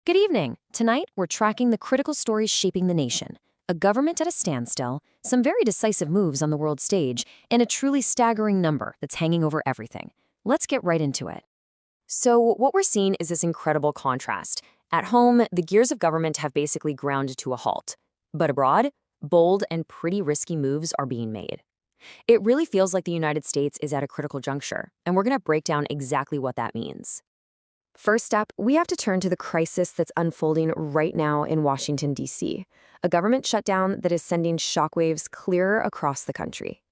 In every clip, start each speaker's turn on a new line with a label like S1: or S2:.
S1: Good evening. Tonight, we're tracking the critical stories shaping the nation. A government at a standstill, some very decisive moves on the world stage, and a truly staggering number that's hanging over everything. Let's get right into it. So, what we're seeing is this incredible contrast. At home, the gears of government have basically ground to a halt. But abroad, bold and pretty risky moves are being made. It really feels like the United States is at a critical juncture, and we're going to break down exactly what that means. First up, we have to turn to the crisis that's unfolding right now in Washington, D.C., a government shutdown that is sending shockwaves clear across the country.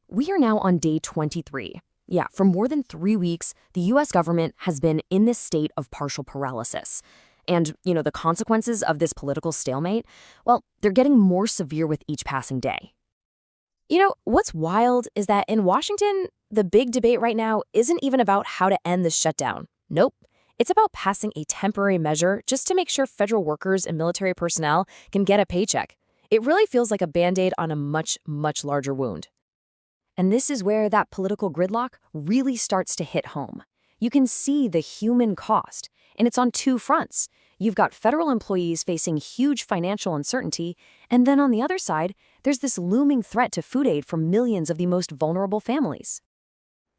S1: We are now on day 23. Yeah, for more than 3 weeks, the US government has been in this state of partial paralysis. And, the consequences of this political stalemate, well, they're getting more severe with each passing day. What's wild is that in Washington, the big debate right now isn't even about how to end the shutdown. Nope. It's about passing a temporary measure just to make sure federal workers and military personnel can get a paycheck. It really feels like a Band-Aid on a much, much larger wound. And this is where that political gridlock really starts to hit home. You can see the human cost, and it's on two fronts. You've got federal employees facing huge financial uncertainty, and then on the other side, there's this looming threat to food aid for millions of the most vulnerable families.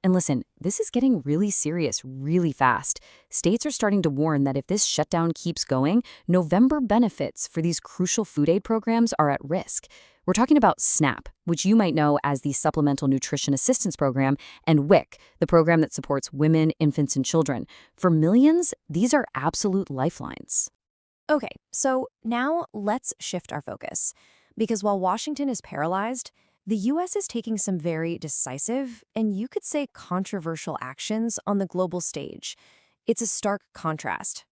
S1: And listen, this is getting really serious really fast. States are starting to warn that if this shutdown keeps going, November benefits for these crucial food aid programs are at risk. We're talking about SNAP, which you might know as the Supplemental Nutrition Assistance Program, and WIC, the program that supports women, infants, and children. For millions, these are absolute lifelines.
S2: Okay, so now let's shift our focus. Because while Washington is paralyzed, the U.S. is taking some very decisive and you could say controversial actions on the global stage. It's a stark contrast.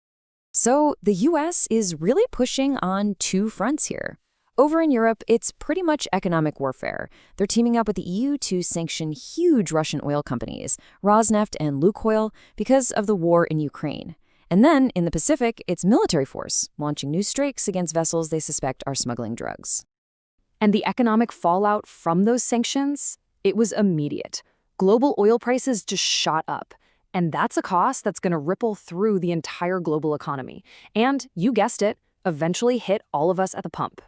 S1: So the U.S. is really pushing on two fronts here. Over in Europe, it's pretty much economic warfare. They're teaming up with the EU to sanction huge Russian oil companies, Rosneft and Lukoil, because of the war in Ukraine. And then, in the Pacific, it's military force, launching new strikes against vessels they suspect are smuggling drugs. And the economic fallout from those sanctions? It was immediate. Global oil prices just shot up. And that's a cost that's going to ripple through the entire global economy. And, you guessed it, eventually hit all of us at the pump.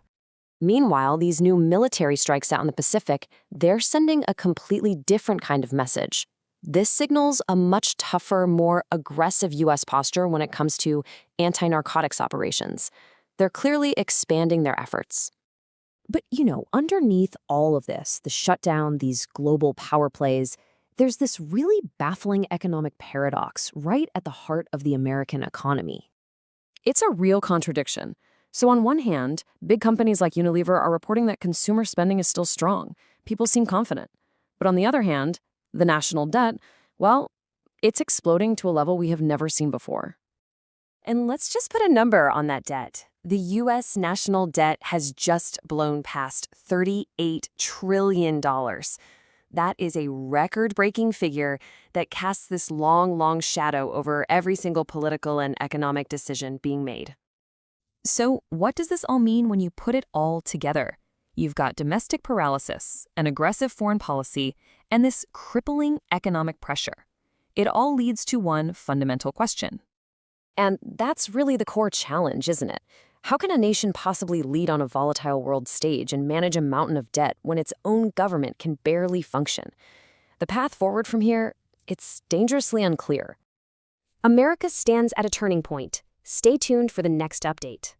S1: Meanwhile, these new military strikes out in the Pacific, they're sending a completely different kind of message. This signals a much tougher, more aggressive U.S. posture when it comes to anti-narcotics operations. They're clearly expanding their efforts. But, underneath all of this, the shutdown, these global power plays, there's this really baffling economic paradox right at the heart of the American economy. It's a real contradiction. So on one hand, big companies like Unilever are reporting that consumer spending is still strong. People seem confident. But on the other hand, the national debt, well, it's exploding to a level we have never seen before. And let's just put a number on that debt. The U.S. national debt has just blown past $38 trillion. That is a record-breaking figure that casts this long, long shadow over every single political and economic decision being made. So what does this all mean when you put it all together? You've got domestic paralysis, an aggressive foreign policy, and this crippling economic pressure. It all leads to one fundamental question. And that's really the core challenge, isn't it? How can a nation possibly lead on a volatile world stage and manage a mountain of debt when its own government can barely function? The path forward from here, it's dangerously unclear. America stands at a turning point. Stay tuned for the next update.